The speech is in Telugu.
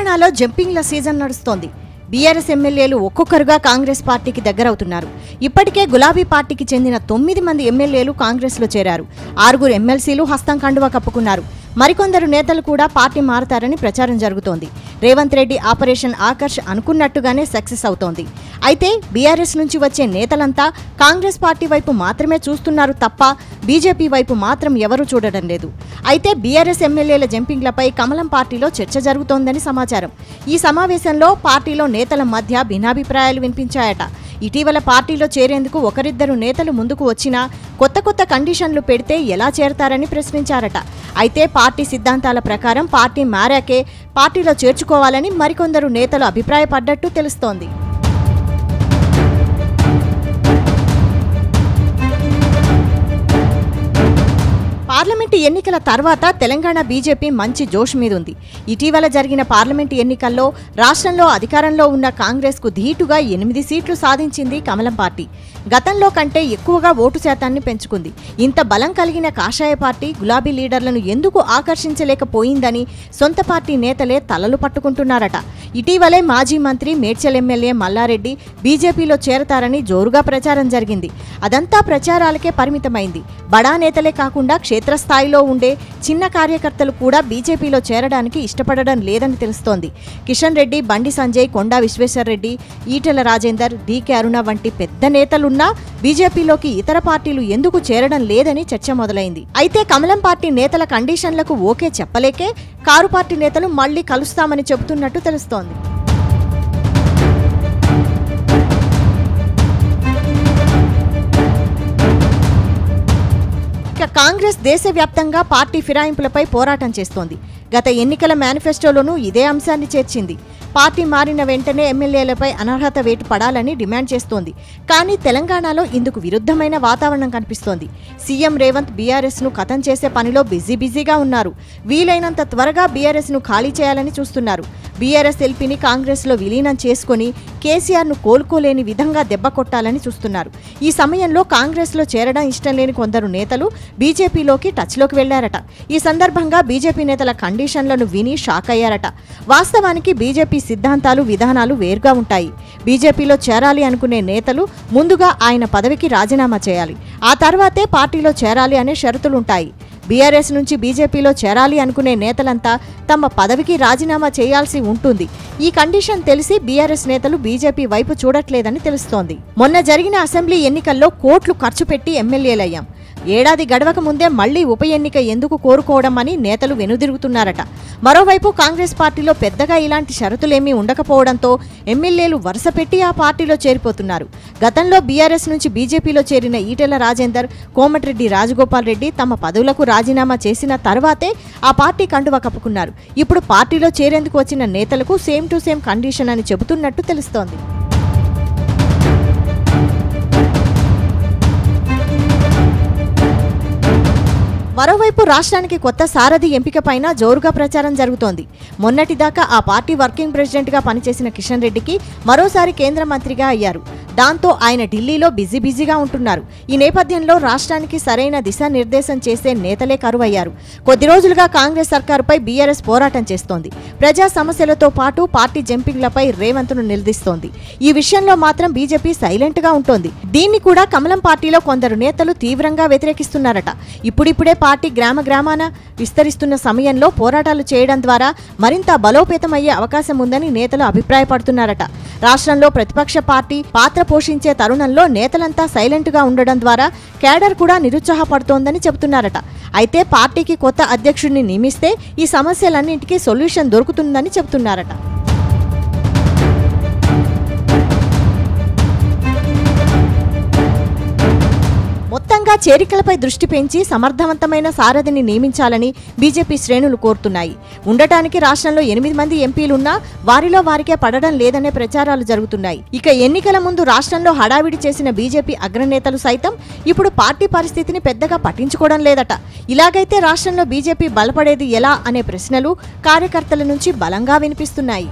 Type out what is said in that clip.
తెలంగాణలో జంపింగ్ల సీజన్ నడుస్తోంది. బీఆర్ఎస్ ఎమ్మెల్యేలు ఒక్కొక్కరుగా కాంగ్రెస్ పార్టీకి దగ్గరవుతున్నారు. ఇప్పటికే గులాబీ పార్టీకి చెందిన 9 మంది ఎమ్మెల్యేలు కాంగ్రెస్లో చేరారు. 6 ఎమ్మెల్సీలు హస్తం కండువా కప్పుకున్నారు. మరికొందరు నేతలు కూడా పార్టీ మారతారని ప్రచారం జరుగుతోంది. రేవంత్ రెడ్డి ఆపరేషన్ ఆకర్ష్ అనుకున్నట్టుగానే సక్సెస్ అవుతోంది. అయితే బీఆర్ఎస్ నుంచి వచ్చే నేతలంతా కాంగ్రెస్ పార్టీ వైపు మాత్రమే చూస్తున్నారు తప్ప బీజేపీ వైపు మాత్రం ఎవరూ చూడడం లేదు. అయితే బీఆర్ఎస్ ఎమ్మెల్యేల జంపింగ్లపై కమలం పార్టీలో చర్చ జరుగుతోందని సమాచారం. ఈ సమావేశంలో పార్టీలో నేతల మధ్య భిన్నాభిప్రాయాలు వినిపించాయట. ఇటీవల పార్టీలో చేరేందుకు ఒకరిద్దరు నేతలు ముందుకు వచ్చినా కొత్త కండిషన్లు పెడితే ఎలా చేరతారని ప్రశ్నించారట. అయితే పార్టీ సిద్ధాంతాల ప్రకారం పార్టీ మారాకే పార్టీలో చేర్చుకోవాలని మరికొందరు నేతలు అభిప్రాయపడ్డట్టు తెలుస్తోంది. పార్లమెంటు ఎన్నికల తర్వాత తెలంగాణ బీజేపీ మంచి జోష్ మీదుంది. ఇటీవల జరిగిన పార్లమెంటు ఎన్నికల్లో రాష్ట్రంలో అధికారంలో ఉన్న కాంగ్రెస్కు ధీటుగా 8 సీట్లు సాధించింది కమలం పార్టీ. గతంలో కంటే ఎక్కువగా ఓటు శాతాన్ని పెంచుకుంది. ఇంత బలం కలిగిన కాషాయ పార్టీ గులాబీ లీడర్లను ఎందుకు ఆకర్షించలేకపోయిందని సొంత పార్టీ నేతలే తలలు పట్టుకుంటున్నారట. ఇటీవలే మాజీ మంత్రి మేడ్చల్ ఎమ్మెల్యే మల్లారెడ్డి బీజేపీలో చేరతారని జోరుగా ప్రచారం జరిగింది. అదంతా ప్రచారాలకే పరిమితమైంది. బడా నేతలే కాకుండా క్షేత్రస్థాయిలో ఉండే చిన్న కార్యకర్తలు కూడా బీజేపీలో చేరడానికి ఇష్టపడడం లేదని తెలుస్తోంది. కిషన్ రెడ్డి, బండి సంజయ్, కొండా విశ్వేశ్వర్రెడ్డి, ఈటెల రాజేందర్, డీకే అరుణ వంటి పెద్ద నేతలున్నా బీజేపీలోకి ఇతర పార్టీలు ఎందుకు చేరడం లేదని చర్చ మొదలైంది. అయితే కమలం పార్టీ నేతల కండిషన్లకు ఓకే చెప్పలేకే కారు పార్టీ నేతలు మళ్లీ కలుస్తామని చెబుతున్నట్టు తెలుస్తోంది. కాంగ్రెస్ దేశవ్యాప్తంగా పార్టీ ఫిరాయింపులపై పోరాటం చేస్తోంది. గత ఎన్నికల మేనిఫెస్టోలోనూ ఇదే అంశాన్ని చేర్చింది. పార్టీ మారిన వెంటనే ఎమ్మెల్యేలపై అనర్హత వేటు పడాలని డిమాండ్ చేస్తోంది. కానీ తెలంగాణలో ఇందుకు విరుద్ధమైన వాతావరణం కనిపిస్తోంది. సీఎం రేవంత్ బీఆర్ఎస్ను ఖతం చేసే పనిలో బిజీగా ఉన్నారు. వీలైనంత త్వరగా బీఆర్ఎస్ను ఖాళీ చేయాలని చూస్తున్నారు. బీఆర్ఎస్ ఎల్పీని కాంగ్రెస్లో విలీనం చేసుకుని కేసీఆర్ను కోలుకోలేని విధంగా దెబ్బ కొట్టాలని చూస్తున్నారు. ఈ సమయంలో కాంగ్రెస్లో చేరడం ఇష్టం లేని కొందరు నేతలు బీజేపీలోకి టచ్లోకి వెళ్లారట. ఈ సందర్భంగా బీజేపీ నేతల కండిషన్లను విని షాక్ అయ్యారట. వాస్తవానికి బీజేపీ సిద్ధాంతాలు, విధానాలు వేరుగా ఉంటాయి. బీజేపీలో చేరాలి అనుకునే నేతలు ముందుగా ఆయన పదవికి రాజీనామా చేయాలి. ఆ తర్వాతే పార్టీలో చేరాలి అనే షరతులుంటాయి. బీఆర్ఎస్ నుంచి బీజేపీలో చేరాలి అనుకునే నేతలంతా తమ పదవికి రాజీనామా చేయాల్సి ఉంటుంది. ఈ కండిషన్ తెలిసి బీఆర్ఎస్ నేతలు బీజేపీ వైపు చూడట్లేదని తెలుస్తోంది. మొన్న జరిగిన అసెంబ్లీ ఎన్నికల్లో కోట్లు ఖర్చు పెట్టి ఎమ్మెల్యేలయ్యాం. ఏడాది గడవక ముందే మళ్లీ ఉప ఎన్నిక ఎందుకు కోరుకోవడం అని నేతలు వెనుదిరుగుతున్నారట. మరోవైపు కాంగ్రెస్ పార్టీలో పెద్దగా ఇలాంటి షరతులేమీ ఉండకపోవడంతో ఎమ్మెల్యేలు వరుసపెట్టి ఆ పార్టీలో చేరిపోతున్నారు. గతంలో బీఆర్ఎస్ నుంచి బీజేపీలో చేరిన ఈటెల రాజేందర్, కోమటిరెడ్డి రాజగోపాల్ రెడ్డి తమ పదవులకు రాజీనామా చేసిన తర్వాతే ఆ పార్టీ కండువా కప్పుకున్నారు. ఇప్పుడు పార్టీలో చేరేందుకు వచ్చిన నేతలకు సేమ్ టు సేమ్ కండిషన్ అని చెబుతున్నట్టు తెలుస్తోంది. మరోవైపు రాష్ట్రానికి కొత్త సారథి ఎంపికపైన జోరుగా ప్రచారం జరుగుతోంది. మొన్నటిదాకా ఆ పార్టీ వర్కింగ్ ప్రెసిడెంట్గా పనిచేసిన కిషన్ రెడ్డికి మరోసారి కేంద్ర మంత్రిగా అయ్యారు. దాంతో ఆయన ఢిల్లీలో బిజీగా ఉంటున్నారు. ఈ నేపథ్యంలో రాష్ట్రానికి సరైన దిశానిర్దేశం చేసే నేతలే కరువయ్యారు. కొద్ది రోజులుగా కాంగ్రెస్ సర్కారుపై బీఆర్ఎస్ పోరాటం చేస్తోంది. ప్రజా సమస్యలతో పాటు పార్టీ జంపింగ్లపై రేవంత్ను నిలదీస్తోంది. ఈ విషయంలో మాత్రం బీజేపీ సైలెంట్గా ఉంటోంది. దీన్ని కూడా కమలం పార్టీలో కొందరు నేతలు తీవ్రంగా వ్యతిరేకిస్తున్నారట. ఇప్పుడిప్పుడే పార్టీ గ్రామాన విస్తరిస్తున్న సమయంలో పోరాటాలు చేయడం ద్వారా మరింత బలోపేతమయ్యే అవకాశం ఉందని నేతలు అభిప్రాయపడుతున్నారట. రాష్ట్రంలో ప్రతిపక్ష పార్టీ పాత్ర పోషించే తరుణంలో నేతలంతా సైలెంట్గా ఉండడం ద్వారా కేడర్ కూడా నిరుత్సాహపడుతోందని చెబుతున్నారట. అయితే పార్టీకి కొత్త అధ్యక్షుడిని నియమిస్తే ఈ సమస్యలన్నింటికీ సొల్యూషన్ దొరుకుతుందని చెబుతున్నారట. మొత్తంగా చేరికలపై దృష్టి పెంచి సమర్థవంతమైన సారథిని నియమించాలని బీజేపీ శ్రేణులు కోరుతున్నాయి. ఉండటానికి రాష్ట్రంలో 8 మంది ఎంపీలున్నా వారిలో వారికే పడడం లేదనే ప్రచారాలు జరుగుతున్నాయి. ఇక ఎన్నికల ముందు రాష్ట్రంలో హడావిడి చేసిన బీజేపీ అగ్రనేతలు సైతం ఇప్పుడు పార్టీ పరిస్థితిని పెద్దగా పట్టించుకోవడం లేదట. ఇలాగైతే రాష్ట్రంలో బీజేపీ బలపడేది ఎలా అనే ప్రశ్నలు కార్యకర్తల నుంచి బలంగా వినిపిస్తున్నాయి.